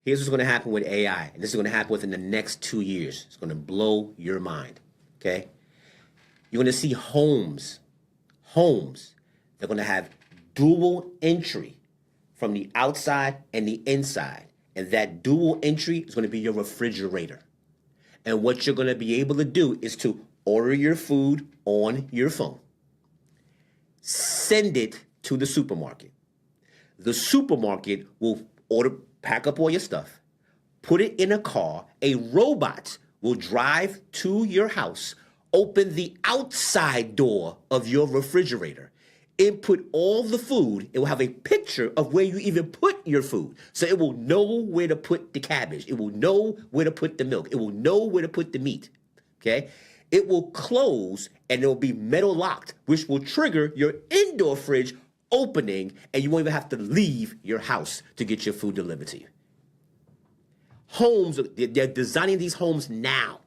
Here's what's going to happen with AI, and this is going to happen within the next 2 years. It's going to blow your mind, okay? You're going to see homes. They're going to have dual entry from the outside and the inside, and that dual entry is going to be your refrigerator. And what you're going to be able to do is to order your food on your phone, send it to the supermarket. The supermarket will pack up all your stuff, put it in a car. A robot will drive to your house, open the outside door of your refrigerator, input all the food. It will have a picture of where you even put your food. So it will know where to put the cabbage. It will know where to put the milk. It will know where to put the meat, okay? It will close and it will be metal locked, which will trigger your indoor fridge opening, and you won't even have to leave your house to get your food delivered to you. Homes, they're designing these homes now,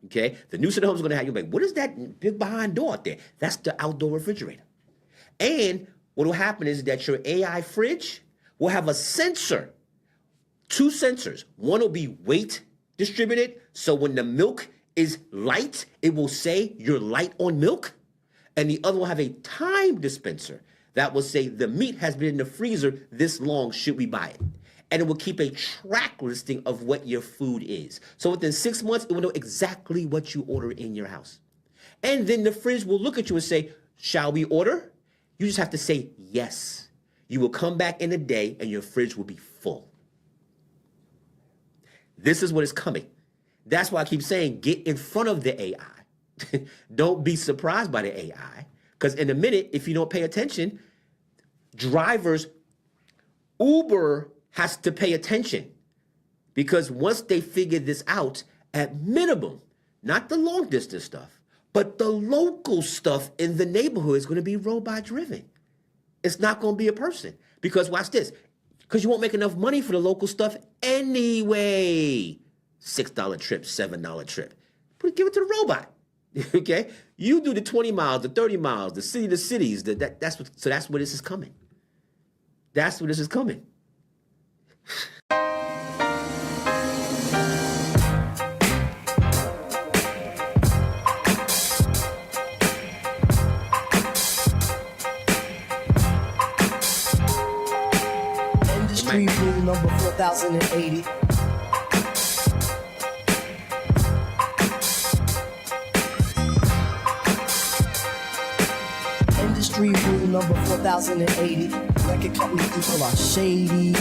okay? The new set of homes are going to have you like, what is that big behind door out there? That's the outdoor refrigerator. And what will happen is that your AI fridge will have a sensor, 2 sensors. One will be weight distributed, so when the milk is light, it will say you're light on milk. And the other will have a time dispenser that will say the meat has been in the freezer this long, should we buy it? And it will keep a track listing of what your food is. So within 6 months, it will know exactly what you order in your house. And then the fridge will look at you and say, shall we order? You just have to say yes. You will come back in a day and your fridge will be full. This is what is coming. That's why I keep saying, get in front of the AI. Don't be surprised by the AI. Because in a minute, if you don't pay attention, drivers, Uber has to pay attention. Because once they figure this out, at minimum, not the long distance stuff, but the local stuff in the neighborhood is going to be robot driven. It's not going to be a person. Because watch this. Because you won't make enough money for the local stuff anyway. $6 trip, $7 trip. But give it to the robot. Okay? You do the 20 miles, the 30 miles, the city to cities. So that's where this is coming. That's where this is coming. Industry rule number 4080. Industry rule number 4080. Record company people are shady.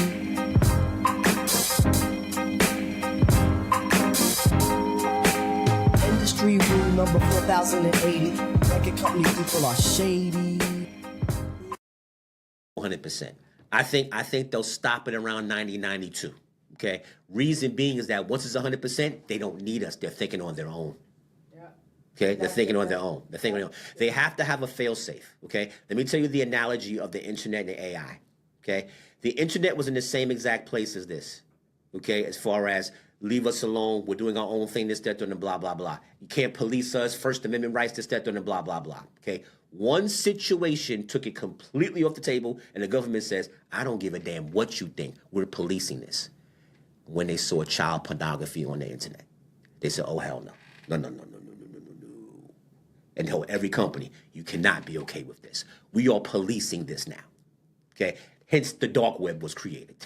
Industry rule number 4080. Record company people are shady. 100%. I think they'll stop it around 90-92. Okay. Reason being is that once it's 100%, they don't need us. They're thinking on their own. Okay, they're thinking on their own. They're thinking on their own. They have to have a fail-safe, okay? Let me tell you the analogy of the internet and the AI, okay? The internet was in the same exact place as this, okay? As far as leave us alone, we're doing our own thing, this, that, and blah, blah, blah. You can't police us, First Amendment rights, this, that, and blah, blah, blah, okay? One situation took it completely off the table, and the government says, I don't give a damn what you think. We're policing this. When they saw child pornography on the internet, they said, oh, hell no. No. And tell every company, you cannot be okay with this. We are policing this now, okay? Hence, the dark web was created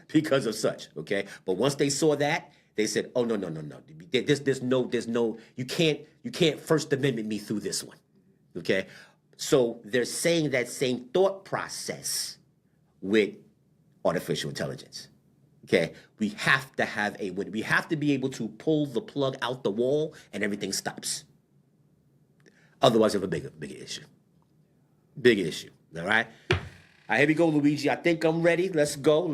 because of such, okay? But once they saw that, they said, oh, no. There's no, you can't First Amendment me through this one, okay? So they're saying that same thought process with artificial intelligence, okay? We have to be able to pull the plug out the wall and everything stops. Otherwise, you have a bigger issue. Bigger issue, all right? All right, here we go, Luigi. I think I'm ready. Let's go.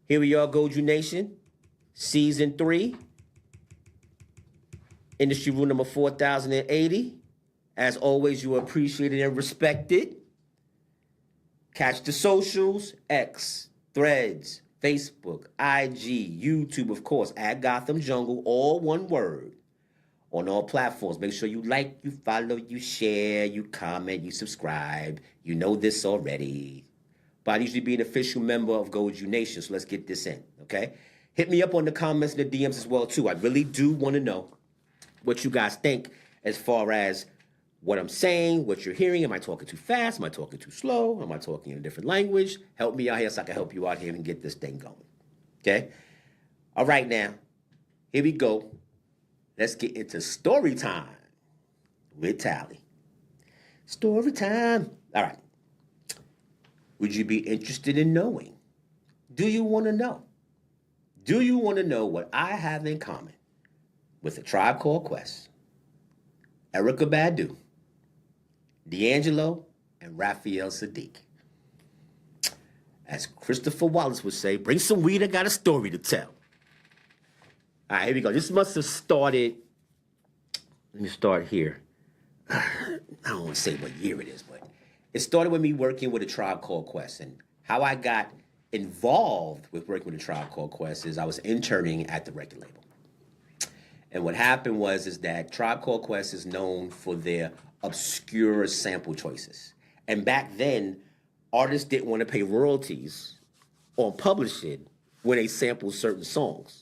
Here we are, Goju Nation. Season 3. Industry rule number 4080. As always, you are appreciated and respected. Catch the socials, X, Threads, Facebook, IG, YouTube, of course, at Gotham Jungle, all one word. On all platforms. Make sure you like, you follow, you share, you comment, you subscribe. You know this already. but I usually be an official member of Goju Nation, so let's get this in, okay? Hit me up on the comments and the DMs as well, too. I really do want to know what you guys think as far as what I'm saying, what you're hearing. Am I talking too fast? Am I talking too slow? Am I talking in a different language? Help me out here so I can help you out here and get this thing going, okay? All right, now, here we go. Let's get into story time with Tally. Story time. All right. Would you be interested in knowing? Do you want to know? Do you want to know what I have in common with A Tribe Called Quest, Erykah Badu, D'Angelo, and Raphael Sadiq? As Christopher Wallace would say, bring some weed, I got a story to tell. All right, here we go. This must have started, let me start here. I don't want to say what year it is, but it started with me working with A Tribe Called Quest. And how I got involved with working with A Tribe Called Quest is I was interning at the record label. And what happened is that Tribe Called Quest is known for their obscure sample choices. And back then, artists didn't want to pay royalties on publishing when they sampled certain songs.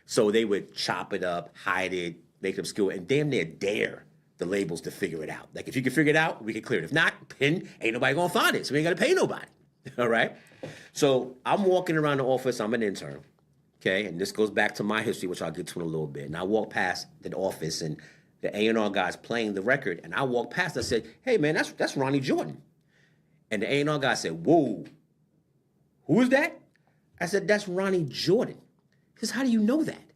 So they would chop it up, hide it, make it obscure, and damn near dare the labels to figure it out. Like, if you can figure it out, we can clear it. If not, then ain't nobody gonna find it, so we ain't gotta pay nobody, all right? So I'm walking around the office, I'm an intern, okay? And this goes back to my history, which I'll get to in a little bit. And I walk past the office, and the A&R guy's playing the record, and I walk past, I said, hey, man, that's Ronnie Jordan. And the A&R guy said, whoa, who is that? I said, that's Ronnie Jordan. He says, how do you know that?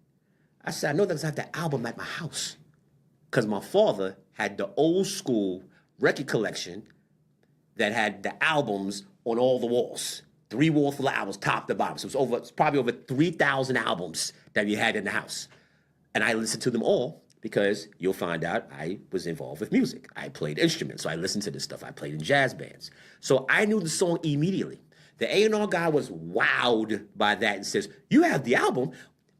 I said, I know that because I have the album at my house. Because my father had the old school record collection that had the albums on all the walls. 3 walls full of albums, top to bottom. So it's probably over 3,000 albums that we had in the house. And I listened to them all because you'll find out I was involved with music. I played instruments, so I listened to this stuff. I played in jazz bands. So I knew the song immediately. The A&R guy was wowed by that and says, you have the album?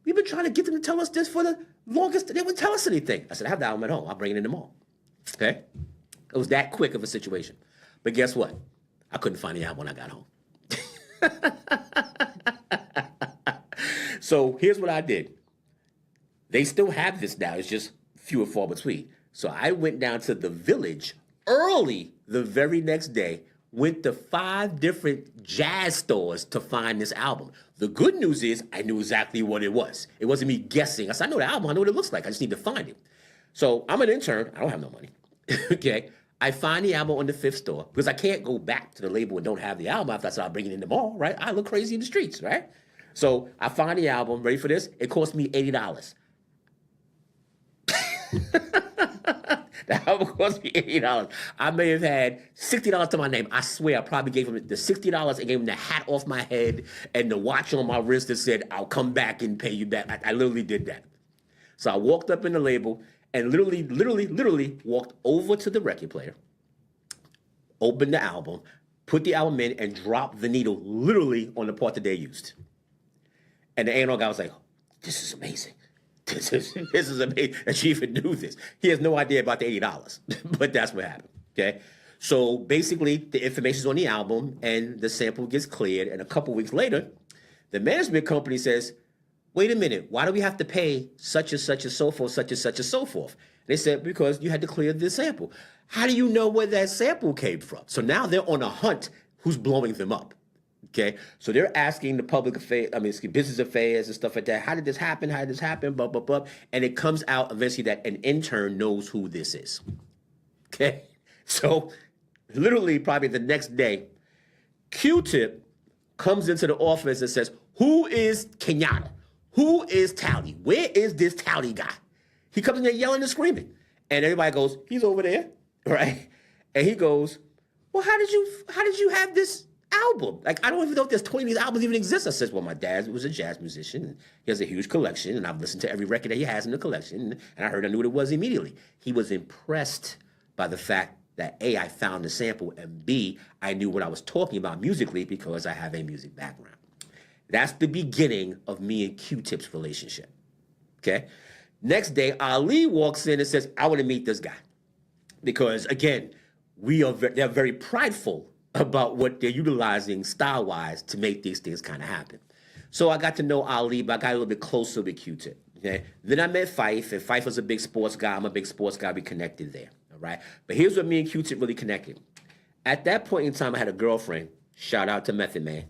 We've been trying to get them to tell us this for the longest. They wouldn't tell us anything. I said, I have the album at home. I'll bring it in the mall. Okay? It was that quick of a situation. But guess what? I couldn't find the album when I got home. So here's what I did. They still have this now. It's just few and far between. So I went down to the Village early the very next day, went to 5 different jazz stores to find this album. The good news is I knew exactly what it was. It wasn't me guessing. I said, I know the album. I know what it looks like. I just need to find it. So I'm an intern. I don't have no money. Okay. I find the album on the 5th store because I can't go back to the label and don't have the album after I start bringing it in the mall, right? I look crazy in the streets, right? So I find the album. Ready for this? It cost me $80. The album cost me $80. I may have had $60 to my name. I swear I probably gave him the $60 and gave him the hat off my head and the watch on my wrist that said, I'll come back and pay you back. I literally did that. So I walked up in the label and literally walked over to the record player, opened the album, put the album in, and dropped the needle literally on the part that they used. And the A&R guy was like, this is amazing. This is amazing that she even knew this. He has no idea about the $80, but that's what happened, okay? So basically, the information's on the album, and the sample gets cleared, and a couple weeks later, the management company says, wait a minute, why do we have to pay such and such and so forth, such and such and so forth? They said, because you had to clear this sample. How do you know where that sample came from? So now they're on a hunt who's blowing them up. Okay, so they're asking the public affairs, business affairs and stuff like that. How did this happen? How did this happen? Blah, blah, blah. And it comes out eventually that an intern knows who this is. Okay, so literally probably the next day, Q-Tip comes into the office and says, who is Kenyatta? Who is Tally? Where is this Tally guy? He comes in there yelling and screaming. And everybody goes, he's over there, right? And he goes, well, how did you have this album? Like, I don't even know if there's 20 of these albums even exist. I says, well, my dad was a jazz musician, and he has a huge collection, and I've listened to every record that he has in the collection, and I knew what it was immediately. He was impressed by the fact that A, I found the sample, and B, I knew what I was talking about musically because I have a music background. That's the beginning of me and Q-Tip's relationship, okay? Next day, Ali walks in and says, I want to meet this guy. Because, again, they're very prideful about what they're utilizing style-wise to make these things kind of happen. So I got to know Ali, but I got a little bit closer with Q-Tip. Okay. Then I met Fife, and Fife was a big sports guy. I'm a big sports guy. We connected there. All right. But here's where me and Q-Tip really connected. At that point in time, I had a girlfriend. Shout out to Method Man.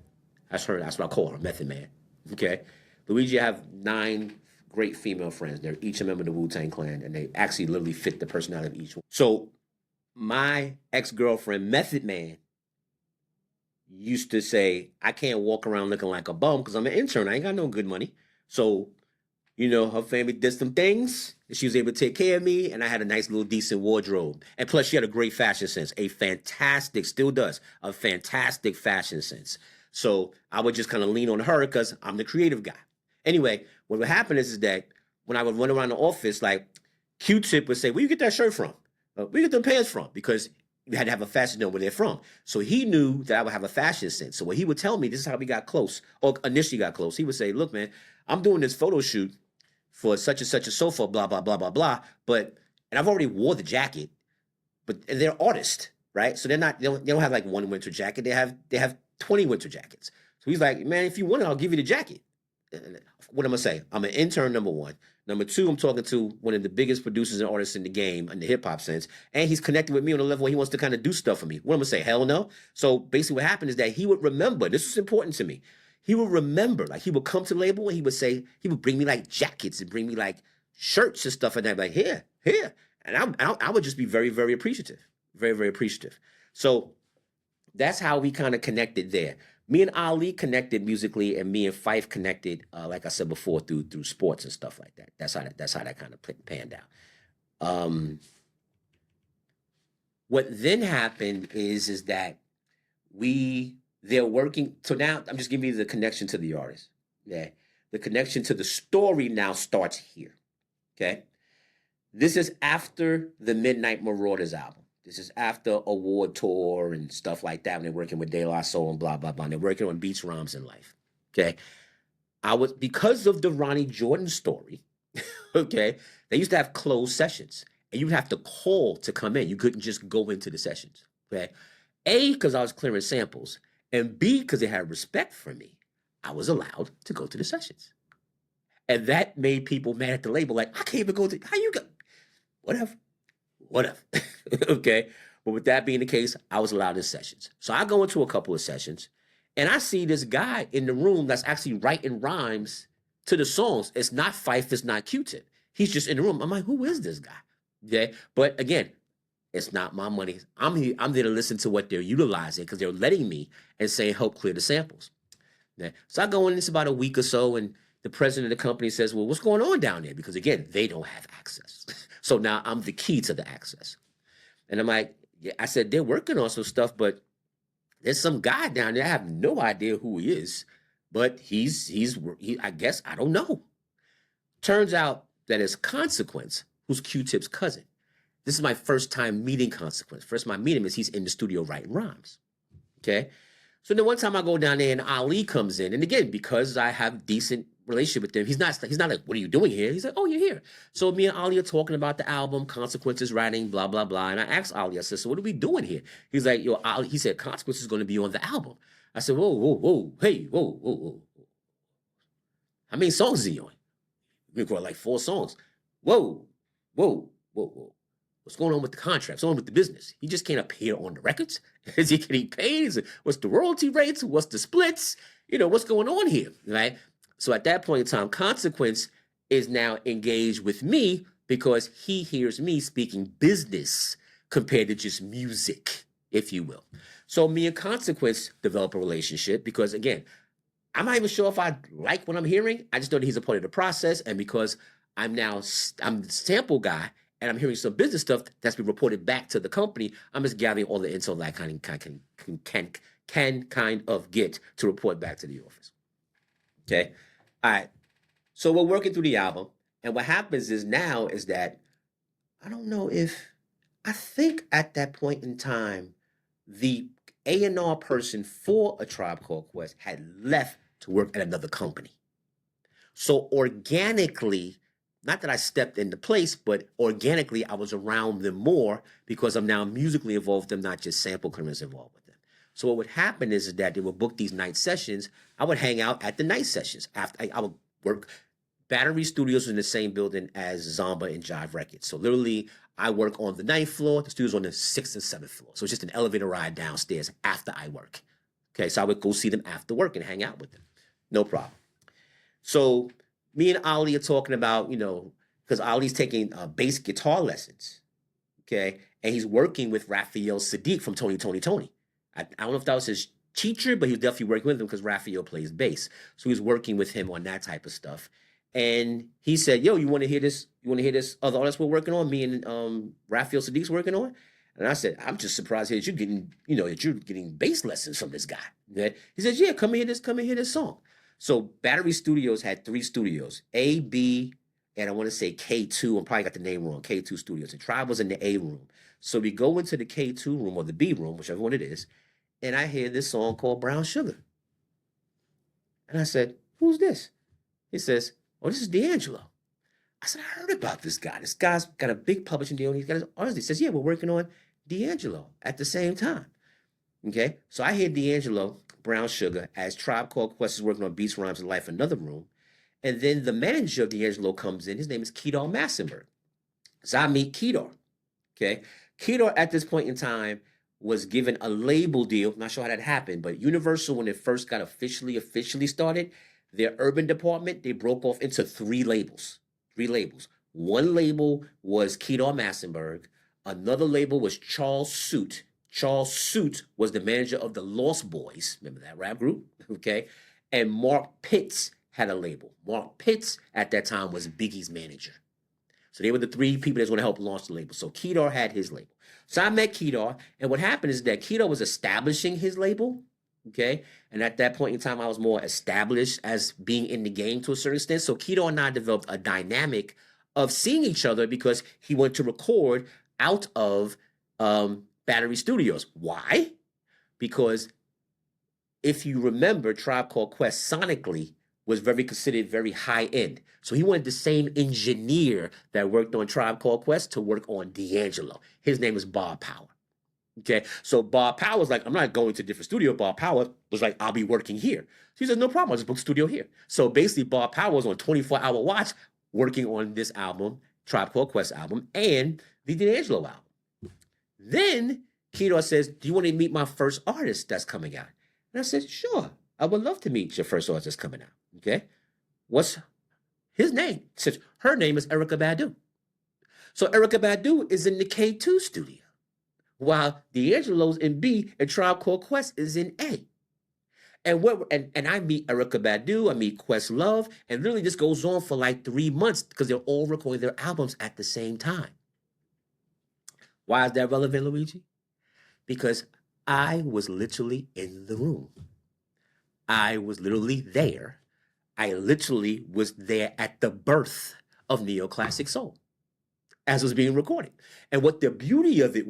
That's her. That's what I call her, Method Man. Okay. Luigi, I have 9 great female friends. They're each a member of the Wu-Tang Clan, and they actually literally fit the personality of each one. So my ex-girlfriend, Method Man, used to say, I can't walk around looking like a bum because I'm an intern. I ain't got no good money. So, you know, her family did some things, and she was able to take care of me, and I had a nice little decent wardrobe. And plus, she had a great fashion sense, a fantastic, still does, a fantastic fashion sense. So I would just kind of lean on her because I'm the creative guy. Anyway, what would happen is that when I would run around the office, like Q-Tip would say, where you get that shirt from? Where you get them pants from? Because you had to have a fashion know where they're from. So he knew that I would have a fashion sense. So when he would tell me, this is how we got close, or initially got close, he would say, look, man, I'm doing this photo shoot for such and such a sofa, blah, blah, blah, blah, blah. But, and I've already wore the jacket, but they're artists, right? So they don't have like one winter jacket. They have 20 winter jackets. So he's like, man, if you want it, I'll give you the jacket. What am I saying? I'm an intern, number one. Number two, I'm talking to one of the biggest producers and artists in the game in the hip hop sense. And he's connected with me on a level where he wants to kind of do stuff for me. What am I gonna say? Hell no. So basically what happened is that he would remember, this was important to me. He would remember, like he would come to the label and he would say, he would bring me like jackets and bring me like shirts and stuff like that. Like, here. And I would just be very, very appreciative. Very, very appreciative. So that's how we kind of connected there. Me and Ali connected musically, and me and Fife connected, like I said before, through sports and stuff like that. That's how that kind of panned out. What then happened is that they're working. So now I'm just giving you the connection to the artist. Yeah, the connection to the story now starts here. Okay, this is after the Midnight Marauders album. This is after award tour and stuff like that when they're working with De La Soul and blah, blah, blah. And they're working on beats, rhymes, and life. Okay. Because of the Ronnie Jordan story, okay, they used to have closed sessions. And you would have to call to come in. You couldn't just go into the sessions. Okay. A, because I was clearing samples. And B, because they had respect for me. I was allowed to go to the sessions. And that made people mad at the label. Like, I can't even go to, how you go? Whatever. Okay. But with that being the case, I was allowed in sessions. So I go into a couple of sessions and I see this guy in the room that's actually writing rhymes to the songs. It's not Fife, it's not Q-Tip. He's just in the room. I'm like, who is this guy? Okay. But again, it's not my money. I'm there to listen to what they're utilizing because they're letting me and saying, help clear the samples. Okay. So I go in, it's about a week or so, and the president of the company says, well, what's going on down there? Because again, they don't have access. So now I'm the key to the access. And I'm like, yeah, I said, they're working on some stuff, but there's some guy down there. I have no idea who he is, but he I guess, I don't know. Turns out that it's Consequence, who's Q-Tip's cousin. This is my first time meeting Consequence. First time I meet him is he's in the studio writing rhymes. Okay. So then one time I go down there and Ali comes in. And again, because I have decent relationship with him, he's not like, what are you doing here? He's like, oh, you're here. So me and Ali are talking about the album, Consequences writing, blah, blah, blah. And I asked Ali, I said, so what are we doing here? He's like, yo, Ali, he said, Consequences is going to be on the album. I said, whoa, hey, whoa. How many songs is he on? We got like 4 songs. Whoa. What's going on with the contract? What's going on with the business? He just can't appear on the records. Is he getting paid? What's the royalty rates? What's the splits? You know, what's going on here, right? So at that point in time, Consequence is now engaged with me because he hears me speaking business compared to just music, if you will. So me and Consequence develop a relationship because, again, I'm not even sure if I like what I'm hearing. I just know that he's a part of the process. And because I'm the sample guy, and I'm hearing some business stuff that's been reported back to the company, I'm just gathering all the intel that I can kind of get to report back to the office. Okay? All right. So we're working through the album, and what happens is that I don't know I think at that point in time, the A&R person for A Tribe Called Quest had left to work at another company. So organically, not that I stepped into place, but organically I was around them more because I'm now musically involved with them, not just sample clearance involved with them. So what would happen is that they would book these night sessions. I would hang out at the night sessions. After I would work. Battery Studios was in the same building as Zomba and Jive Records. So literally, I work on the 9th floor. The studio's on the 6th and 7th floor. So it's just an elevator ride downstairs after I work. Okay, so I would go see them after work and hang out with them. No problem. So me and Ali are talking about, because Ali's taking bass guitar lessons. Okay, and he's working with Raphael Sadiq from Tony, Tony, Tony. I don't know if that was his teacher, but he was definitely working with him because Raphael plays bass. So he was working with him on that type of stuff. And he said, yo, you want to hear this? You want to hear this other artist we're working on? Me and Raphael Sadiq's working on? And I said, I'm just surprised here that you're getting bass lessons from this guy. Okay? He says, yeah, come and hear this song. So Battery Studios had 3 studios, A, B, and I want to say K2. I probably got the name wrong, K2 Studios. And Tribe was in the A room. So we go into the K2 room or the B room, whichever one it is, and I hear this song called Brown Sugar. And I said, who's this? He says, oh, this is D'Angelo. I said, I heard about this guy. This guy's got a big publishing deal, and he's got his artist. He says, yeah, we're working on D'Angelo at the same time. Okay? So I hear D'Angelo, Brown Sugar, as Tribe Called Quest is working on Beats, Rhymes, and Life, another room. And then the manager of D'Angelo comes in. His name is Kedar Massenberg. So I meet Kedar. Okay? Kedar, at this point in time, was given a label deal. Not sure how that happened, but Universal, when it first got officially started, their urban department, they broke off into 3 labels. 3 labels. One label was Kedar Massenberg. Another label was Charles Suit. Charles Suit was the manager of the Lost Boys. Remember that rap group? Okay. And Mark Pitts had a label. Mark Pitts at that time was Biggie's manager. So they were the 3 people that was going to help launch the label. So Kedar had his label. So I met Kedar, and what happened is that Kedar was establishing his label. Okay. And at that point in time, I was more established as being in the game to a certain extent. So Kedar and I developed a dynamic of seeing each other because he went to record out of Battery Studios. Why? Because if you remember, Tribe Called Quest sonically was considered very high end. So he wanted the same engineer that worked on Tribe Called Quest to work on D'Angelo. His name is Bob Power. Okay, so Bob Power was like, I'm not going to a different studio. Bob Power was like, I'll be working here. So he said, no problem, I'll just book studio here. So basically, Bob Power was on 24-hour watch working on this album, Tribe Called Quest album, and the D'Angelo album. Then Kedar says, do you want to meet my first artist that's coming out? And I said, sure, I would love to meet your first artist that's coming out. Okay, what's his name? He says, her name is Erykah Badu. So Erykah Badu is in the K2 studio, while D'Angelo's in B and Tribe Called Quest is in A. And I meet Erykah Badu, I meet Questlove, and literally this goes on for like 3 months because they're all recording their albums at the same time. Why is that relevant, Luigi? Because I was literally in the room. I was literally there. I literally was there at the birth of neoclassic soul as it was being recorded. And what the beauty of it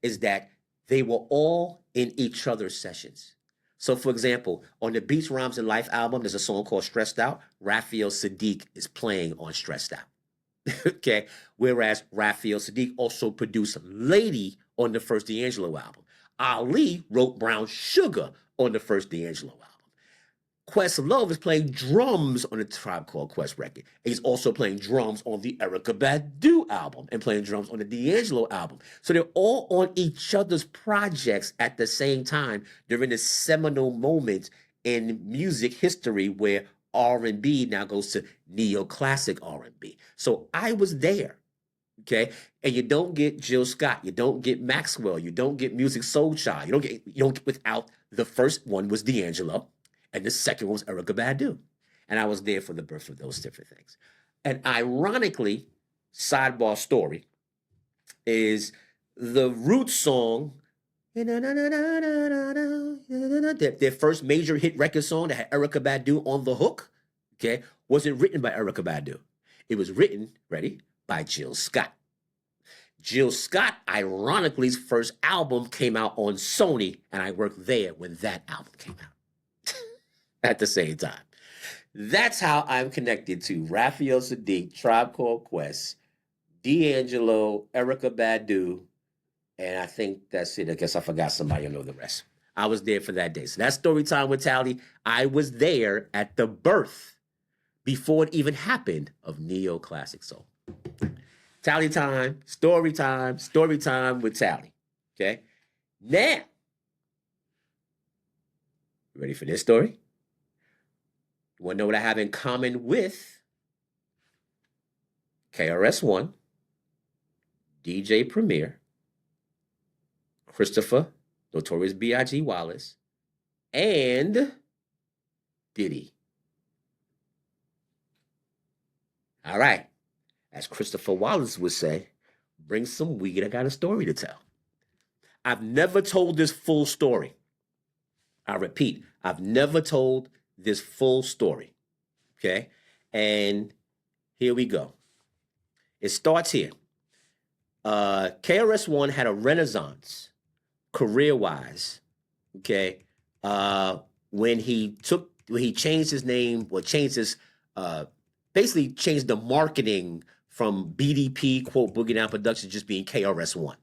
is that they were all in each other's sessions. So for example, on the Beats, Rhymes, and Life album, there's a song called Stressed Out. Raphael Sadiq is playing on Stressed Out. Okay. Whereas Raphael Sadiq also produced Lady on the first D'Angelo album. Ali wrote Brown Sugar on the first D'Angelo album. Questlove is playing drums on the Tribe Called Quest record. And he's also playing drums on the Erykah Badu album and playing drums on the D'Angelo album. So they're all on each other's projects at the same time during this seminal moment in music history where R&B now goes to neoclassic R&B. So I was there. Okay, and you don't get Jill Scott, you don't get Maxwell, you don't get Music Soul Child, you don't get without the first one was D'Angelo, and the second one was Erykah Badu, and I was there for the birth of those different things. And ironically, sidebar story is the Roots song, their first major hit record song that had Erykah Badu on the hook. Okay, wasn't written by Erykah Badu. It was written, ready, by Jill Scott. Jill Scott, ironically's first album came out on Sony, and I worked there when that album came out at the same time. That's how I'm connected to Raphael Sadiq, Tribe Called Quest, D'Angelo, Erykah Badu, and I think that's it. I guess I forgot somebody. I know the rest. I was there for that day. So that's story time with Tally. I was there at the birth, before it even happened, of neoclassic soul. Tally time with Tally. Okay? Now, you ready for this story? You want to know what I have in common with KRS-One, DJ Premier, Christopher, Notorious B.I.G. Wallace, and Diddy? All right. As Christopher Wallace would say, bring some weed, I got a story to tell. I've never told this full story. I repeat, I've never told this full story. Okay? And here we go. It starts here. KRS-One had a renaissance, career-wise, okay, when he changed his name, basically changed the marketing from BDP, quote, Boogie Down Productions, just being KRS-One.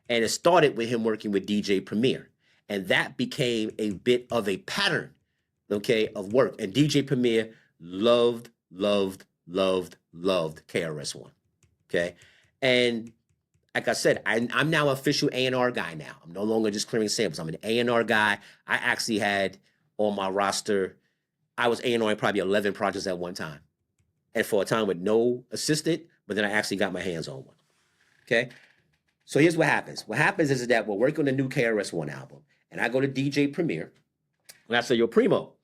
And it started with him working with DJ Premier. And that became a bit of a pattern, okay, of work. And DJ Premier loved KRS-One, okay? And like I said, I'm now official A&R guy now. I'm no longer just clearing samples. I'm an A&R guy. I actually had on my roster, I was A&R probably 11 projects at one time. And for a time with no assistant, but then I actually got my hands on one, okay? So here's what happens. What happens is that we're working on the new KRS-One album, and I go to DJ Premier, and I say, Yo, Primo,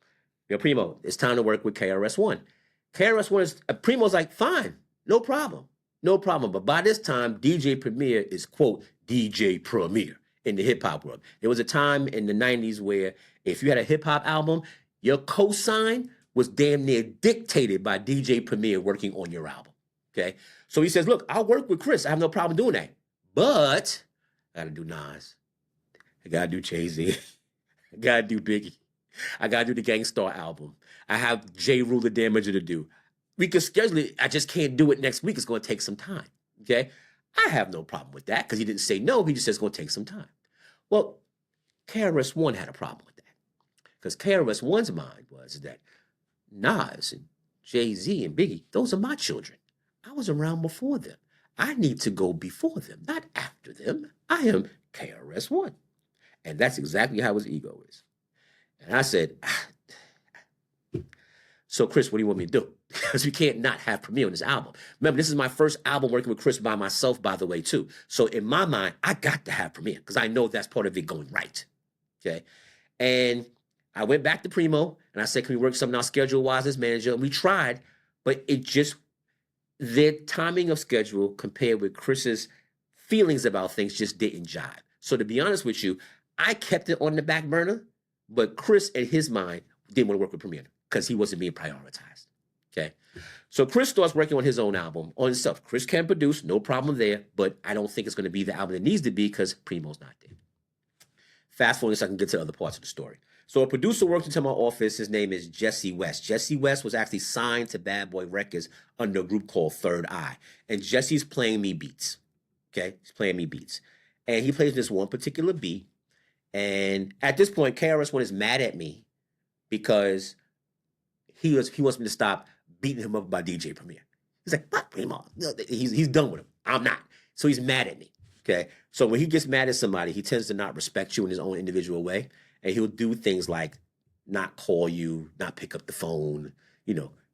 it's time to work with KRS-One. KRS-One is, Primo's like, fine, no problem. But by this time, DJ Premier is, quote, DJ Premier in the hip-hop world. There was a time in the 90s where if you had a hip-hop album, your cosign was damn near dictated by DJ Premier working on your album, okay? So he says, look, I'll work with Chris. I have no problem doing that. But I gotta do Nas. I gotta do Jay-Z. I gotta do Biggie. I gotta do the Gang Starr album. I have J. Rule the Damager to do. We could schedule it. I just can't do it next week. It's going to take some time, okay? I have no problem with that because he didn't say no. He just says it's going to take some time. Well, KRS-One had a problem with that because KRS-One's mind was that Nas and Jay-Z and Biggie, those are my children. I was around before them. I need to go before them, not after them. I am KRS-One. And that's exactly how his ego is. And I said, so Chris, what do you want me to do? Because we can't not have Premier on this album. Remember, this is my first album working with Chris by myself, by the way, too. So in my mind, I got to have Premier because I know that's part of it going right, okay? And I went back to Primo, and I said, can we work something out schedule-wise as manager? And we tried, but it just, their timing of schedule compared with Chris's feelings about things just didn't jive. So to be honest with you, I kept it on the back burner, but Chris, in his mind, didn't want to work with Premier because he wasn't being prioritized, okay? So Chris starts working on his own album, on himself. Chris can produce, no problem there, but I don't think it's going to be the album it needs to be because Primo's not there. Fast forward so I can get to other parts of the story. So a producer worked into my office. His name is Jesse West. Jesse West was actually signed to Bad Boy Records under a group called Third Eye. And Jesse's playing me beats, okay? He's playing me beats. And he plays this one particular beat. And at this point, KRS-One is mad at me because he wants me to stop beating him up by DJ Premier. He's like, fuck Primo. He's done with him. I'm not. So he's mad at me, okay? So when he gets mad at somebody, he tends to not respect you in his own individual way. And he'll do things like not call you, not pick up the phone,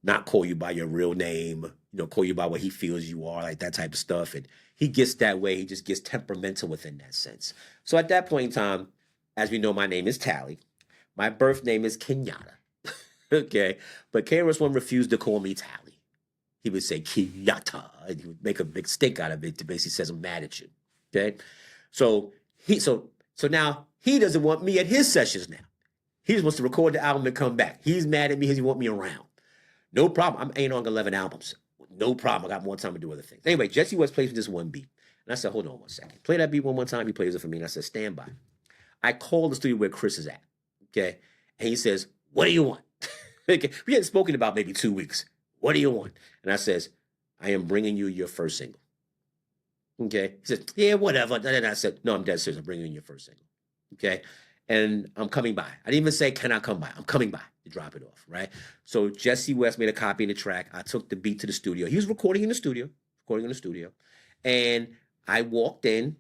not call you by your real name, call you by what he feels you are, like that type of stuff. And he gets that way. He just gets temperamental within that sense. So at that point in time, as we know, my name is Tally. My birth name is Kenyatta. Okay? But KRS-One refused to call me Tally. He would say Kenyatta, and he would make a big stink out of it to basically says, I'm mad at you. Okay? So now he doesn't want me at his sessions now. He just wants to record the album and come back. He's mad at me because he wants me around. No problem. I'm A&R on 11 albums. No problem. I got more time to do other things. Anyway, Jesse West plays this one beat. And I said, hold on 1 second. Play that beat one more time. He plays it for me. And I said, stand by. I called the studio where Chris is at. Okay? And he says, what do you want? Okay. We hadn't spoken about maybe 2 weeks. What do you want? And I says, I am bringing you your first single. Okay? He said, yeah, whatever. And I said, no, I'm dead serious. I'm bringing you your first single. Okay? and I'm coming by. I didn't even say, can I come by? I'm coming by to drop it off, right? So Jesse West made a copy of the track. I took the beat to the studio. He was recording in the studio. And I walked in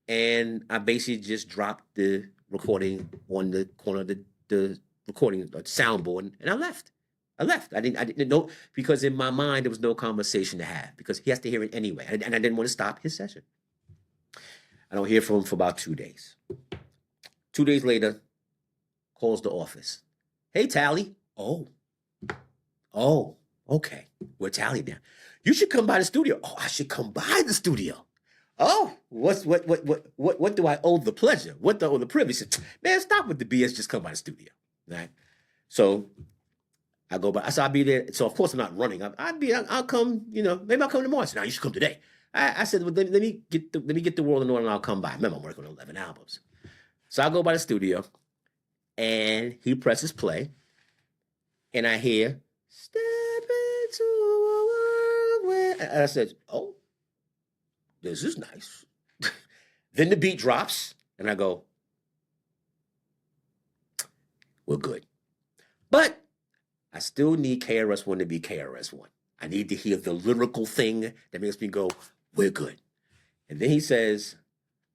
and I basically just dropped the recording on the corner of the recording soundboard, and I left. I didn't know, because in my mind there was no conversation to have, because he has to hear it anyway, and I didn't want to stop his session. I don't hear from him for about 2 days. 2 days later, calls the office. Hey, Tally. Oh, okay. We're Tally now. You should come by the studio. Oh, I should come by the studio. Oh, what do I owe the pleasure? What do I owe the privilege? He said, man, stop with the BS. Just come by the studio, right? So I go by. I said, I'll be there. So of course I'm not running. I'll come. Maybe I'll come tomorrow. I said, no, you should come today. I said, well, let me get the world in order, and I'll come by. Remember, I'm working on 11 albums. So I go by the studio, and he presses play, and I hear, step into a world where... And I said, oh, this is nice. Then the beat drops, and I go, we're good. But I still need KRS-One to be KRS-One. I need to hear the lyrical thing that makes me go, we're good. And then he says,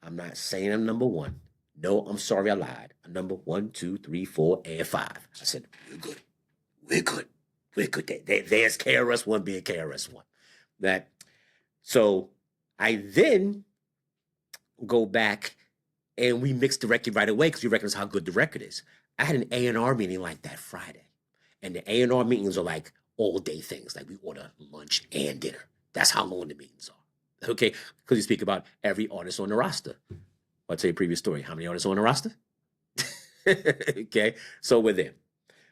I'm not saying I'm number one. No, I'm sorry, I lied. I'm number 1, 2, 3, 4, and 5. I said, we're good. We're good. We're good. There's KRS-One being KRS-One. So I then go back and we mix the record right away, because we recognize how good the record is. I had an A&R meeting like that Friday. And the A&R meetings are like all-day things. Like we order lunch and dinner. That's how long the meetings are. Okay? Because you speak about every artist on the roster. I'll tell you a previous story. How many artists are on the roster? Okay? So we're there.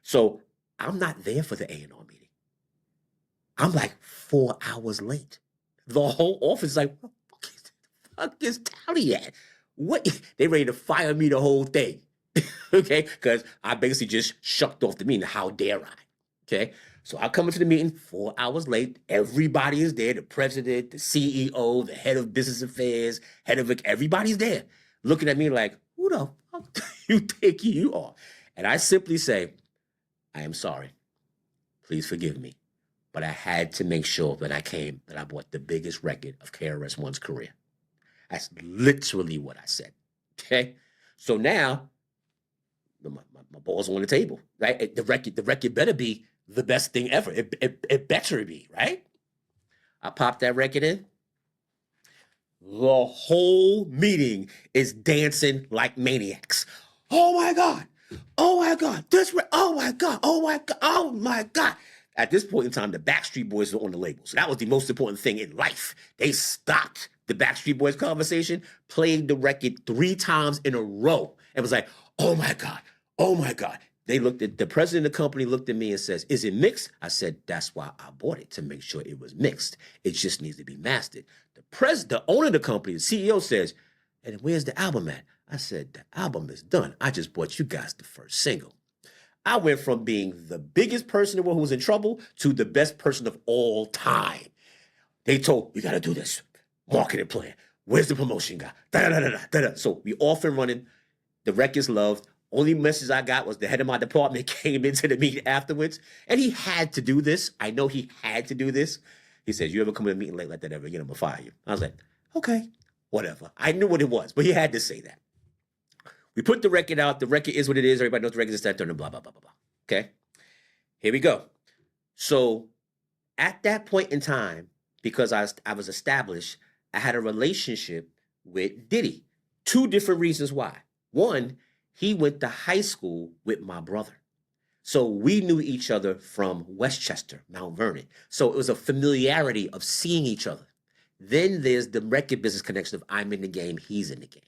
So I'm not there for the A&R meeting. I'm like 4 hours late. The whole office is like, what the fuck is Tally at? What? They ready to fire me the whole thing. Okay? Because I basically just shucked off the meeting. How dare I? Okay? So I come into the meeting 4 hours late. Everybody is there. The president, the CEO, the head of business affairs, everybody's there. Looking at me like, who the fuck do you think you are? And I simply say, I am sorry. Please forgive me. But I had to make sure that I bought the biggest record of KRS-One's career. That's literally what I said. Okay? So now, my balls are on the table, right? The record better be the best thing ever. It better be, right? I popped that record in. The whole meeting is dancing like maniacs. Oh my God. Oh my God. Oh my God. Oh my God. Oh my God. At this point in time, the Backstreet Boys were on the label. So that was the most important thing in life. They stopped the Backstreet Boys conversation, played the record 3 times in a row, and was like, oh my God. Oh my God. The president of the company looked at me and says, is it mixed? I said, that's why I bought it, to make sure it was mixed. It just needs to be mastered. The owner of the company, the CEO, says, and where's the album at? I said, the album is done. I just bought you guys the first single. I went from being the biggest person in the world who was in trouble to the best person of all time. They told, you got to do this. Marketing plan. Where's the promotion guy? Da-da-da-da-da-da. So we off and running. The record's loved. Only message I got was the head of my department came into the meeting afterwards, and he had to do this. I know he had to do this. He says, you ever come to a meeting late like that ever again, I'm going to fire you. I was like, okay, whatever. I knew what it was, but he had to say that. We put the record out. The record is what it is. Everybody knows the record is that, blah, blah, blah, blah, blah. Okay? Here we go. So at that point in time, because I was established, I had a relationship with Diddy. 2 different reasons why. One, he went to high school with my brother. So we knew each other from Westchester, Mount Vernon. So it was a familiarity of seeing each other. Then there's the record business connection of I'm in the game, he's in the game.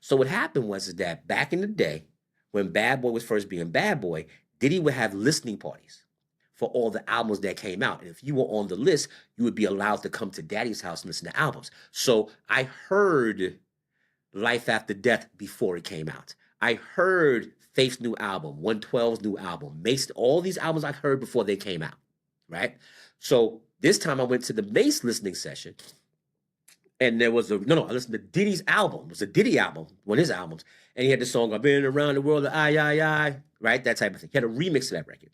So what happened was that back in the day, when Bad Boy was first being Bad Boy, Diddy would have listening parties for all the albums that came out. And if you were on the list, you would be allowed to come to Daddy's house and listen to albums. So I heard Life After Death before it came out. I heard Faith's new album, 112's new album, Mace, all these albums I heard before they came out, right? So this time I went to the Mace listening session, and there was I listened to Diddy's album. It was a Diddy album, one of his albums, And he had the song, I've been around the world, I, right? That type of thing. He had a remix of that record.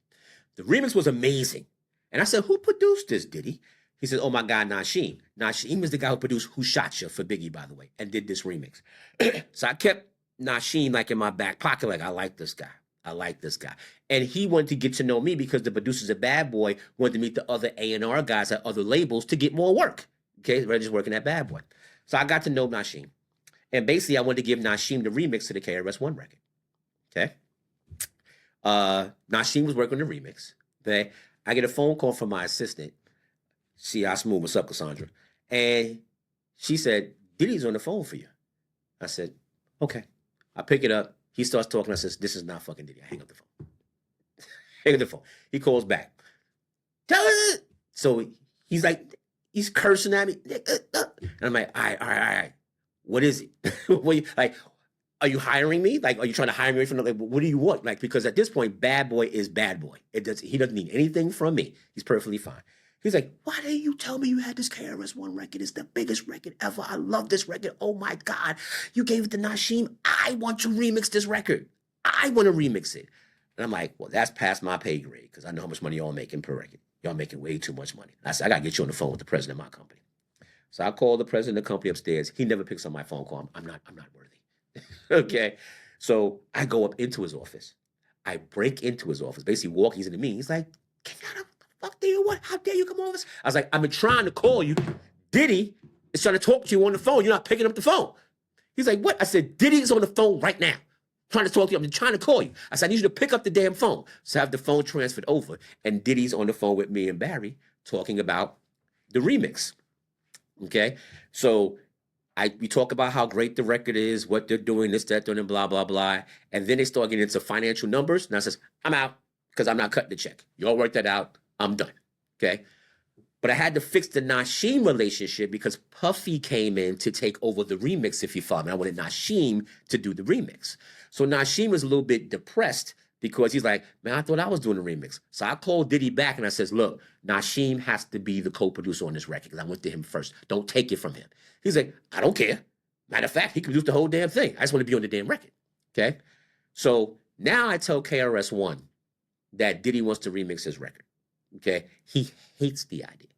The remix was amazing. And I said, who produced this, Diddy? He said, oh my God, Nasheem. Nasheem is the guy who produced Who Shot Ya for Biggie, by the way, and did this remix. So I kept Nasheem like in my back pocket, like, I like this guy. I like this guy. And he wanted to get to know me because the producers of Bad Boy wanted to meet the other A&R guys at other labels to get more work. Okay, rather than just working at Bad Boy. So I got to know Nasheem. And basically, I wanted to give Nasheem the remix to the KRS-One record. Okay? Nasheem was working on the remix. Okay? I get a phone call from my assistant. See, I smooth. What's up, Cassandra? And she said, Diddy's on the phone for you. I said, okay. I pick it up. He starts talking. I says, this is not fucking Diddy. I hang up the phone. Hang up the phone. He calls back. Tell her. So he's like, he's cursing at me. And I'm like, all right. What is it? Like, are you hiring me? Like, are you trying to hire me from like, what do you want? Like, because at this point, Bad Boy is Bad Boy. He doesn't need anything from me. He's perfectly fine. He's like, why didn't you tell me you had this KRS-One record? It's the biggest record ever. I love this record. Oh my God. You gave it to Nasheem. I want to remix this record. I want to remix it. And I'm like, well, that's past my pay grade because I know how much money y'all making per record. Y'all making way too much money. I said, I got to get you on the phone with the president of my company. So I called the president of the company upstairs. He never picks up my phone call. I'm not worthy. Okay. So I go up into his office. I break into his office. Basically walking, he's in the meeting. He's like, what the fuck do you want? How dare you come over? I was like, I've been trying to call you. Diddy is trying to talk to you on the phone. You're not picking up the phone. He's like, what? I said, Diddy is on the phone right now. Trying to talk to you. I'm trying to call you. I said, I need you to pick up the damn phone. So I have the phone transferred over. And Diddy's on the phone with me and Barry talking about the remix. Okay, so we talk about how great the record is, what they're doing, this, that, doing, and blah, blah, blah. And then they start getting into financial numbers. And I says, I'm out because I'm not cutting the check. Y'all work that out. I'm done. Okay. But I had to fix the Nasheem relationship because Puffy came in to take over the remix, if you follow me. I wanted Nasheem to do the remix. So Nasheem was a little bit depressed because he's like, man, I thought I was doing the remix. So I called Diddy back and I says, look, Nasheem has to be the co-producer on this record because I went to him first. Don't take it from him. He's like, I don't care. Matter of fact, he can produce the whole damn thing. I just want to be on the damn record. Okay? So now I tell KRS-One that Diddy wants to remix his record. Okay? He hates the idea.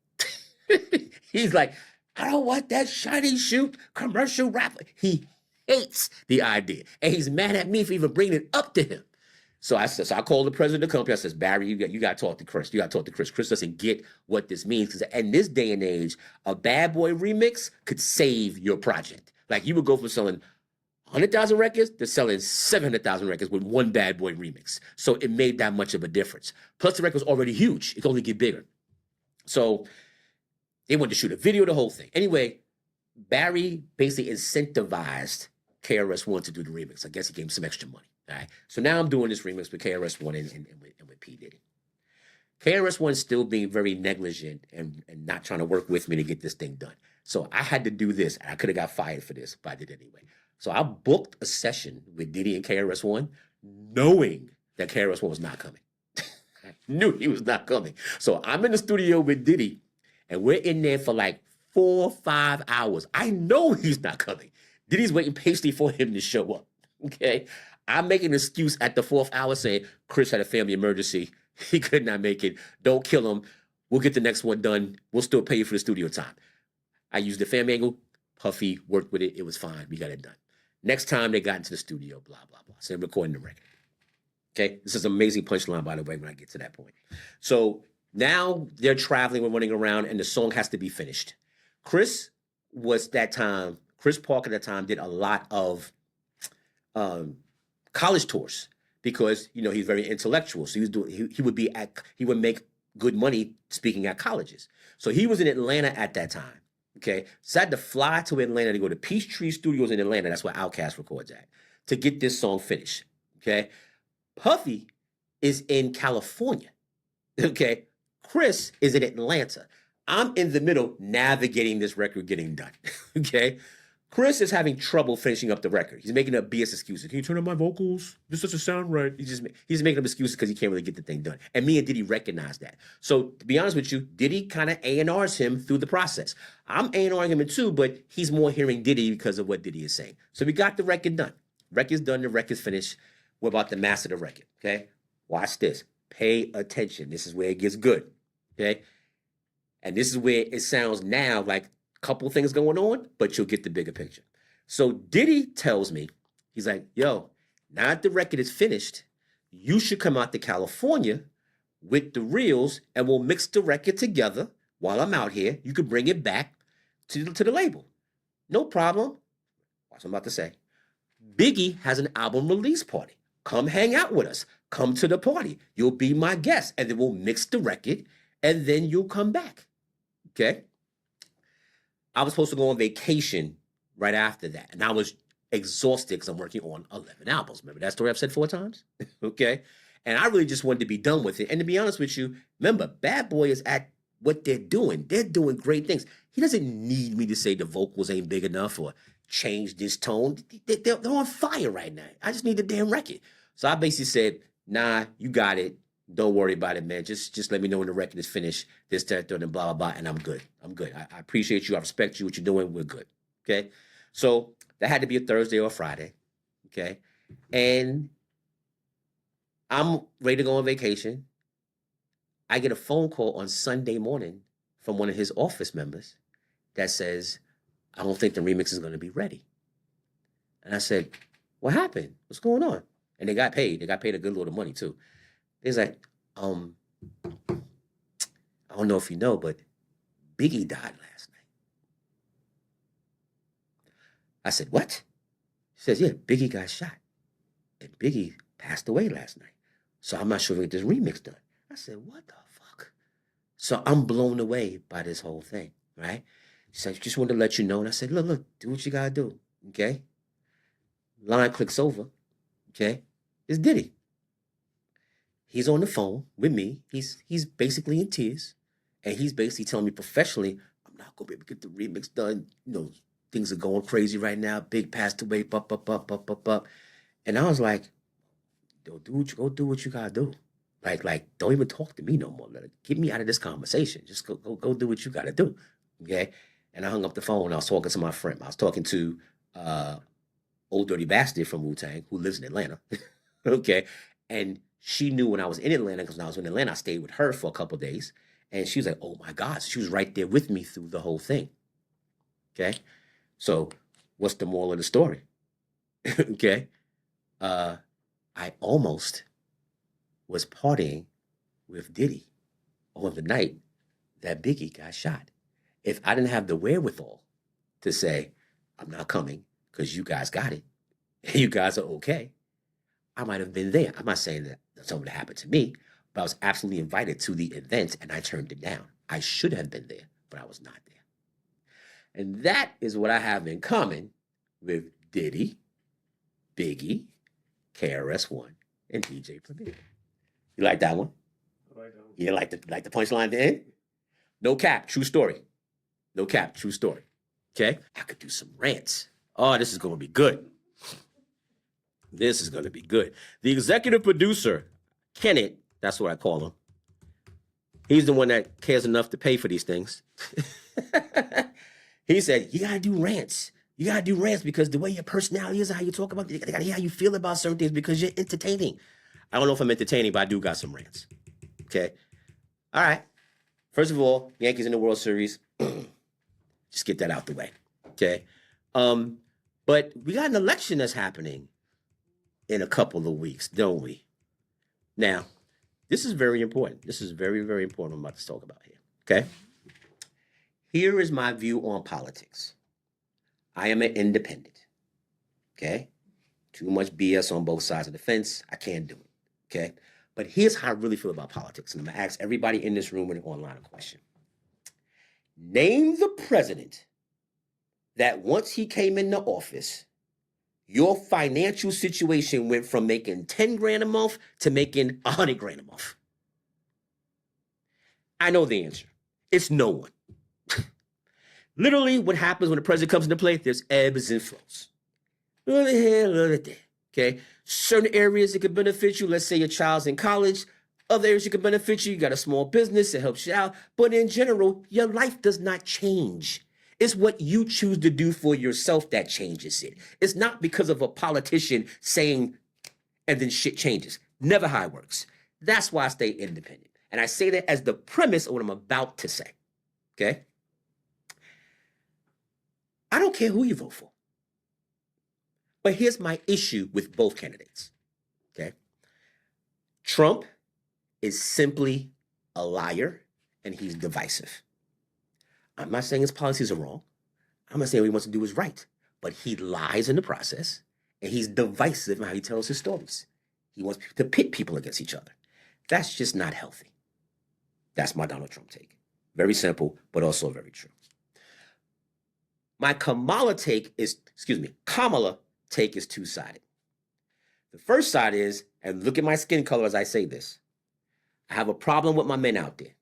He's like, I don't want that shiny shoot commercial rapper. He hates the idea. And he's mad at me for even bringing it up to him. So I called the president of the company. I says, Barry, you got to talk to Chris. You got to talk to Chris. Chris doesn't get what this means. Because in this day and age, a Bad Boy remix could save your project. Like you would go from selling 100,000 records to selling 700,000 records with one Bad Boy remix. So it made that much of a difference. Plus the record was already huge. It could only get bigger. So they wanted to shoot a video, the whole thing. Anyway, Barry basically incentivized KRS-One to do the remix. I guess he gave him some extra money. All right. So now I'm doing this remix with KRS-One and with P. Diddy. KRS-One still being very negligent and not trying to work with me to get this thing done. So I had to do this. And I could have got fired for this, but I did anyway. So I booked a session with Diddy and KRS-One knowing that KRS-One was not coming. I knew he was not coming. So I'm in the studio with Diddy and we're in there for like 4 or 5 hours. I know he's not coming. Diddy's waiting patiently for him to show up. Okay. I'm making an excuse at the 4th hour saying, Chris had a family emergency. He could not make it. Don't kill him. We'll get the next one done. We'll still pay you for the studio time. I used the family angle. Puffy worked with it. It was fine. We got it done. Next time they got into the studio, blah, blah, blah. So they're recording the record. Okay. This is an amazing punchline, by the way, when I get to that point. So now they're traveling, we're running around, and the song has to be finished. Chris Parker at that time did a lot of college tours because he's very intellectual. So he would make good money speaking at colleges. So he was in Atlanta at that time. Okay, so I had to fly to Atlanta to go to Peachtree Studios in Atlanta. That's where Outkast records at to get this song finished. Okay, Puffy is in California. Okay, Chris is in Atlanta. I'm in the middle navigating this record getting done. Okay. Chris is having trouble finishing up the record. He's making up BS excuses. Can you turn on my vocals? This doesn't sound right. He's making up excuses because he can't really get the thing done. And me and Diddy recognize that. So to be honest with you, Diddy kind of A&Rs him through the process. I'm A&Ring him too, but he's more hearing Diddy because of what Diddy is saying. So we got the record done. Record's done, the record's finished. We're about to master the record, okay? Watch this. Pay attention. This is where it gets good, okay? And this is where it sounds now like a couple things going on, but you'll get the bigger picture. So Diddy tells me, he's like, yo, now that the record is finished, you should come out to California with the reels and we'll mix the record together while I'm out here. You can bring it back to the label. No problem. Watch what I'm about to say. Biggie has an album release party. Come hang out with us. Come to the party. You'll be my guest. And then we'll mix the record and then you'll come back. Okay? I was supposed to go on vacation right after that. And I was exhausted because I'm working on 11 albums. Remember that story I've said 4 times? Okay? And I really just wanted to be done with it. And to be honest with you, remember, Bad Boy is at what they're doing. They're doing great things. He doesn't need me to say the vocals ain't big enough or change this tone. They're on fire right now. I just need the damn record. So I basically said, nah, you got it. Don't worry about it, man. Just let me know when the record is finished, this, that, and blah, blah, blah, and I'm good. I'm good. I appreciate you. I respect you, what you're doing. We're good. Okay? So that had to be a Thursday or a Friday. Okay? And I'm ready to go on vacation. I get a phone call on Sunday morning from one of his office members that says, I don't think the remix is going to be ready. And I said, what happened? What's going on? And they got paid. They got paid a good load of money, too. He's like, I don't know if you know, but Biggie died last night. I said, what? He says, yeah, Biggie got shot. And Biggie passed away last night. So I'm not sure if we get this remix done. I said, what the fuck? So I'm blown away by this whole thing, right? He said, just wanted to let you know. And I said, look, do what you got to do, okay? Line clicks over, okay? It's Diddy. He's on the phone with me. He's basically in tears. And he's basically telling me professionally, I'm not going to be able to get the remix done. You know, things are going crazy right now. Big passed away, up. And I was like, go do what you got to do. Like, don't even talk to me no more. Get me out of this conversation. Just go do what you got to do, okay? And I hung up the phone. I was talking to my friend. I was talking to Old Dirty Bastard from Wu-Tang, who lives in Atlanta, okay? And she knew when I was in Atlanta, because when I was in Atlanta, I stayed with her for a couple of days. And she was like, oh, my God. She was right there with me through the whole thing, okay? So what's the moral of the story, okay? I almost was partying with Diddy on the night that Biggie got shot. If I didn't have the wherewithal to say, I'm not coming because you guys got it, and you guys are okay, I might have been there. I'm not saying that something would happen to me, but I was absolutely invited to the event and I turned it down. I should have been there, but I was not there. And that is what I have in common with Diddy, Biggie, KRS-One, and DJ Premier. You like that one? I like that one. You like the punchline at the end? No cap, true story. No cap, true story. Okay? I could do some rants. Oh, this is going to be good. This is going to be good. The executive producer, Kenneth, that's what I call him. He's the one that cares enough to pay for these things. He said, you got to do rants. You got to do rants because the way your personality is, how you talk about it, you got to hear how you feel about certain things because you're entertaining. I don't know if I'm entertaining, but I do got some rants. Okay? All right. First of all, Yankees in the World Series. Just get that out the way. Okay? But we got an election that's happening in a couple of weeks, don't we? Now, this is very important. This is very, very important I'm about to talk about here. Okay? Here is my view on politics. I am an independent. Okay? Too much BS on both sides of the fence. I can't do it. Okay? But here's how I really feel about politics. And I'm going to ask everybody in this room and online a question. Name the president that once he came into office, your financial situation went from making 10 grand a month to making 100 grand a month. I know the answer. It's no one. Literally, what happens when the president comes into play, there's ebbs and flows. A little here, a little there. Okay? Certain areas that could benefit you. Let's say your child's in college. Other areas you can benefit you. You got a small business that helps you out. But in general, your life does not change. It's what you choose to do for yourself that changes it. It's not because of a politician saying, and then shit changes. Never how it works. That's why I stay independent. And I say that as the premise of what I'm about to say. Okay? I don't care who you vote for. But here's my issue with both candidates. Okay? Trump is simply a liar and he's divisive. I'm not saying his policies are wrong. I'm not saying what he wants to do is right. But he lies in the process and he's divisive in how he tells his stories. He wants to pit people against each other. That's just not healthy. That's my Donald Trump take. Very simple, but also very true. My Kamala take is two-sided. The first side is, and look at my skin color as I say this, I have a problem with my men out there.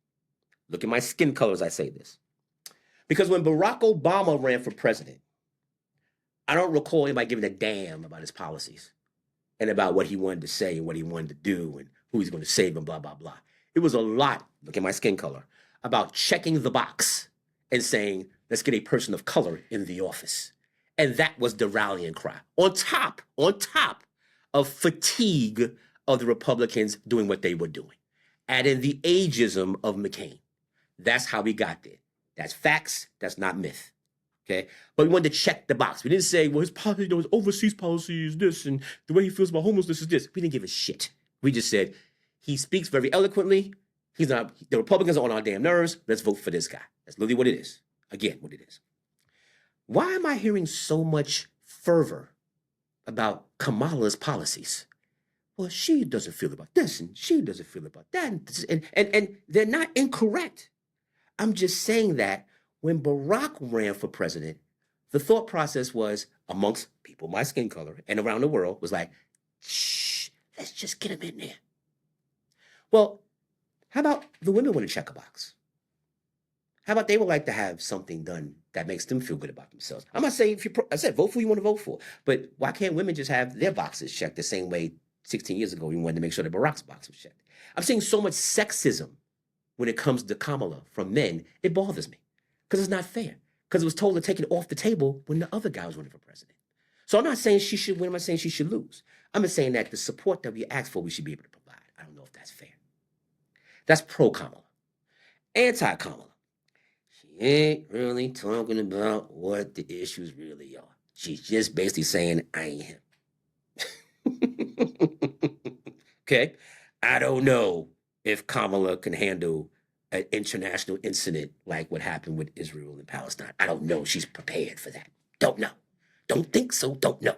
Look at my skin color as I say this. Because when Barack Obama ran for president, I don't recall anybody giving a damn about his policies and about what he wanted to say and what he wanted to do and who he's going to save and blah, blah, blah. It was a lot, look at my skin color, about checking the box and saying, let's get a person of color in the office. And that was the rallying cry. On top of fatigue of the Republicans doing what they were doing. Add in the ageism of McCain. That's how we got there. That's facts, that's not myth. Okay? But we wanted to check the box. We didn't say, well, his policy, his overseas policy is this, and the way he feels about homelessness is this. We didn't give a shit. We just said, he speaks very eloquently. The Republicans are on our damn nerves. Let's vote for this guy. That's literally what it is. Again, what it is. Why am I hearing so much fervor about Kamala's policies? Well, she doesn't feel about this, and she doesn't feel about that. And they're not incorrect. I'm just saying that when Barack ran for president, the thought process was, amongst people my skin color and around the world, was like, shh, let's just get him in there. Well, how about the women want to check a box? How about they would like to have something done that makes them feel good about themselves? I'm not saying, I said vote for who you want to vote for, but why can't women just have their boxes checked the same way 16 years ago we wanted to make sure that Barack's box was checked? I'm seeing so much sexism when it comes to Kamala from men, it bothers me because it's not fair. Because it was told to take it off the table when the other guy was running for president. So I'm not saying she should win. I'm not saying she should lose. I'm just saying that the support that we ask for, we should be able to provide. I don't know if that's fair. That's pro-Kamala. Anti-Kamala. She ain't really talking about what the issues really are. She's just basically saying, I ain't him. Okay? I don't know if Kamala can handle an international incident like what happened with Israel and Palestine. I don't know. She's prepared for that. Don't know. Don't think so. Don't know.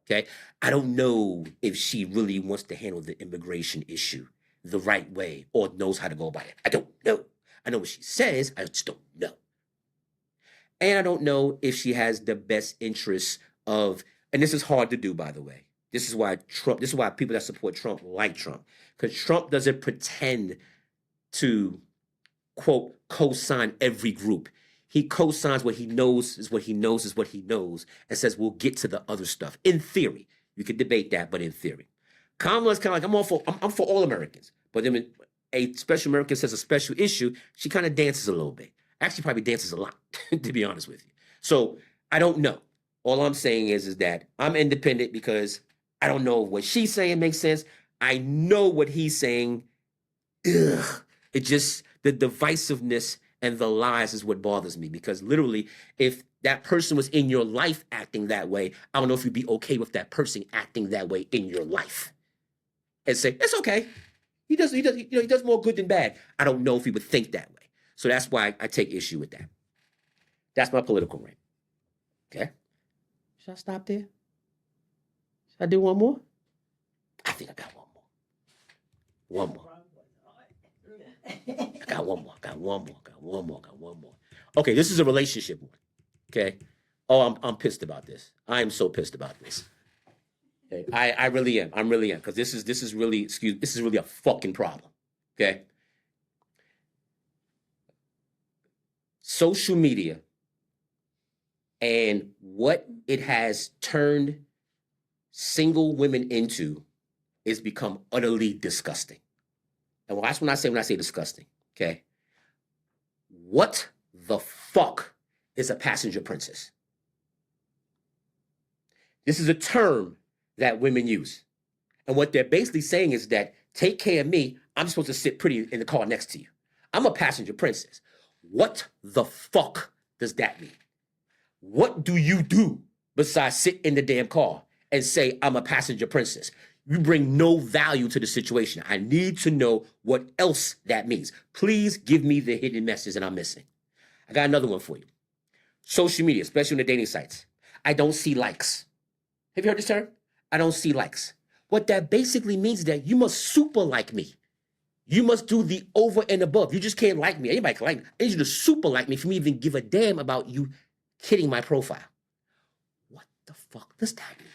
Okay? I don't know if she really wants to handle the immigration issue the right way or knows how to go about it. I don't know. I know what she says. I just don't know. And I don't know if she has the best interests of, and this is hard to do, by the way. This is why people that support Trump like Trump. Because Trump doesn't pretend to, quote, co-sign every group. He co-signs what he knows is what he knows is what he knows and says, we'll get to the other stuff. In theory. You could debate that, but in theory. Kamala's kind of like, I'm for all Americans. But then when a special American says a special issue, she kind of dances a little bit. Actually, probably dances a lot, to be honest with you. So I don't know. All I'm saying is that I'm independent because I don't know what she's saying makes sense. I know what he's saying. Ugh. It just, the divisiveness and the lies is what bothers me. Because literally, if that person was in your life acting that way, I don't know if you'd be okay with that person acting that way in your life. And say, it's okay. He does more good than bad. I don't know if he would think that way. So that's why I take issue with that. That's my political rant. Okay? Should I stop there? Should I do one more? I think I got one more. One more. I got one more. Okay, this is a relationship one. Okay? Oh, I'm pissed about this. I am so pissed about this. Okay? I really am. I really am. Because this is really a fucking problem. Okay? Social media and what it has turned single women into is become utterly disgusting. And when I say disgusting, okay? What the fuck is a passenger princess. This is a term that women use. And what they're basically saying is that, take care of me, I'm supposed to sit pretty in the car next to you. I'm a passenger princess. What the fuck does that mean? What do you do besides sit in the damn car and say, I'm a passenger princess? You bring no value to the situation. I need to know what else that means. Please give me the hidden message that I'm missing. I got another one for you. Social media, especially on the dating sites. I don't see likes. Have you heard this term? I don't see likes. What that basically means is that you must super like me. You must do the over and above. You just can't like me. Anybody can like me. I need you to super like me for me to even give a damn about you hitting my profile. What the fuck does that mean?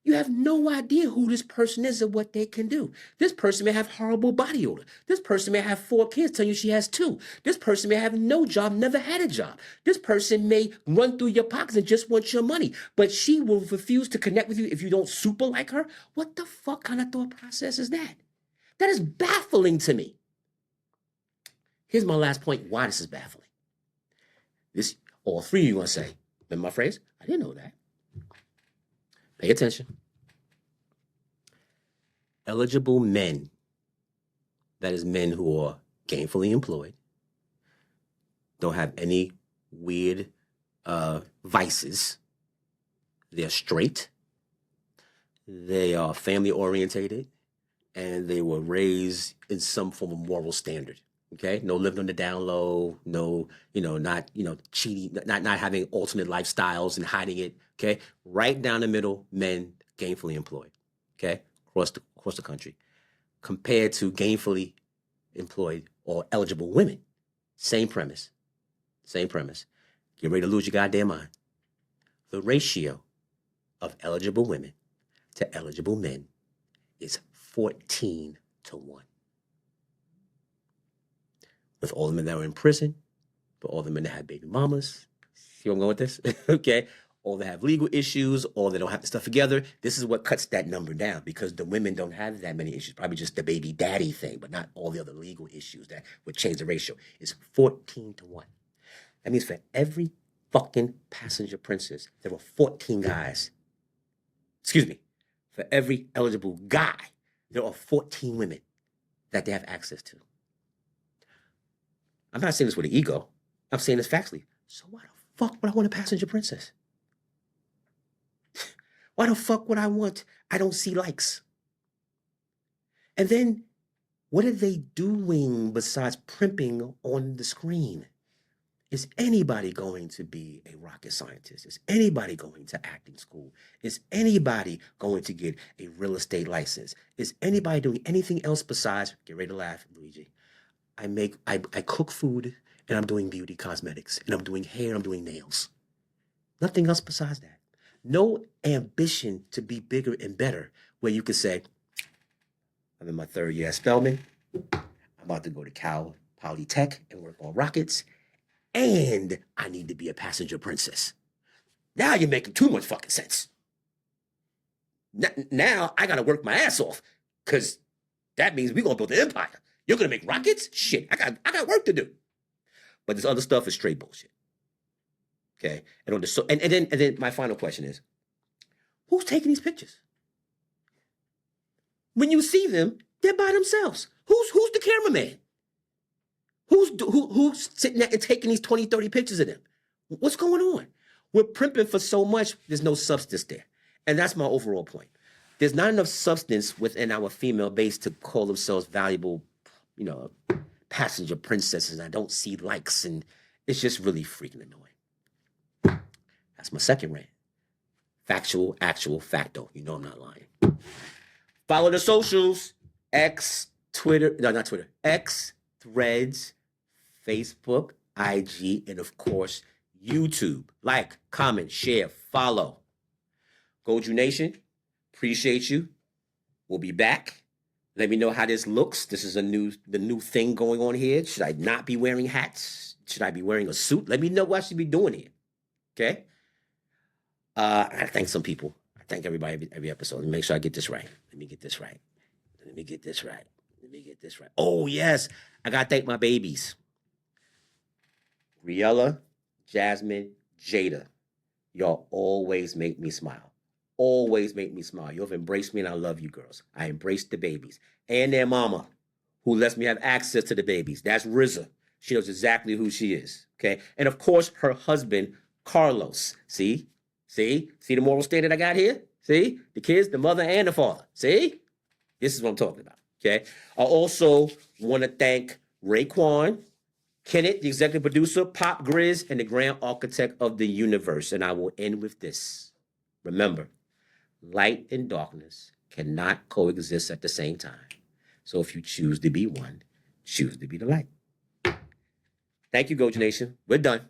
You have no idea who this person is or what they can do. This person may have horrible body odor. This person may have 4 kids telling you she has 2. This person may have no job, never had a job. This person may run through your pockets and just want your money, but she will refuse to connect with you if you don't super like her. What the fuck kind of thought process is that? That is baffling to me. Here's my last point why this is baffling. This, all 3 of you want to say, remember my phrase? I didn't know that. Pay attention. Eligible men, that is men who are gainfully employed, don't have any weird vices. They're straight. They are family orientated, and they were raised in some form of moral standard. Okay, no living on the down low, no, not, cheating, not having alternate lifestyles and hiding it. Okay, right down the middle, men gainfully employed. Okay, across the country, compared to gainfully employed or eligible women. Same premise. Get ready to lose your goddamn mind. The ratio of eligible women to eligible men is 14 to 1. With all the men that were in prison, for all the men that had baby mamas. See where I'm going with this? Okay. All that have legal issues, all that don't have the stuff together. This is what cuts that number down because the women don't have that many issues. Probably just the baby daddy thing, but not all the other legal issues that would change the ratio. It's 14 to 1. That means for every fucking passenger princess, there were 14 guys. Excuse me. For every eligible guy, there are 14 women that they have access to. I'm not saying this with an ego. I'm saying this factually. So why the fuck would I want a passenger princess? Why the fuck would I want? I don't see likes. And then, what are they doing besides primping on the screen? Is anybody going to be a rocket scientist? Is anybody going to acting school? Is anybody going to get a real estate license? Is anybody doing anything else besides, get ready to laugh, Luigi, I cook food and I'm doing beauty cosmetics and I'm doing hair, I'm doing nails. Nothing else besides that. No ambition to be bigger and better where you could say, I'm in my 3rd year at Spelman. I'm about to go to Cal Polytech and work on rockets. And I need to be a passenger princess. Now you're making too much fucking sense. Now I got to work my ass off because that means we're going to build an empire. You're going to make rockets? Shit, I got work to do. But this other stuff is straight bullshit. Okay? And then my final question is, who's taking these pictures? When you see them, they're by themselves. Who's the cameraman? Who's sitting there and taking these 20, 30 pictures of them? What's going on? We're primping for so much, there's no substance there. And that's my overall point. There's not enough substance within our female base to call themselves valuable, passenger princesses. I don't see likes, and it's just really freaking annoying. That's my second rant. Factual, actual, facto. You know I'm not lying. Follow the socials. X, Twitter, no, not Twitter. X, Threads, Facebook, IG, and of course, YouTube. Like, comment, share, follow. Goju Nation, appreciate you. We'll be back. Let me know how this looks. This is the new thing going on here. Should I not be wearing hats? Should I be wearing a suit? Let me know what I should be doing here. Okay? I thank some people. I thank everybody every episode. Let me make sure I get this right. Let me get this right. Oh, yes. I got to thank my babies. Riella, Jasmine, Jada, y'all always make me smile. Always make me smile. You've embraced me and I love you girls. I embrace the babies. And their mama, who lets me have access to the babies. That's RZA. She knows exactly who she is, okay? And of course, her husband, Carlos. See the moral standard I got here? See? The kids, the mother, and the father. See? This is what I'm talking about, okay? I also want to thank Raekwon, Kenneth, the executive producer, Pop Grizz, and the grand architect of the universe. And I will end with this. Remember, light and darkness cannot coexist at the same time. So if you choose to be one, choose to be the light. Thank you, Gojo Nation. We're done.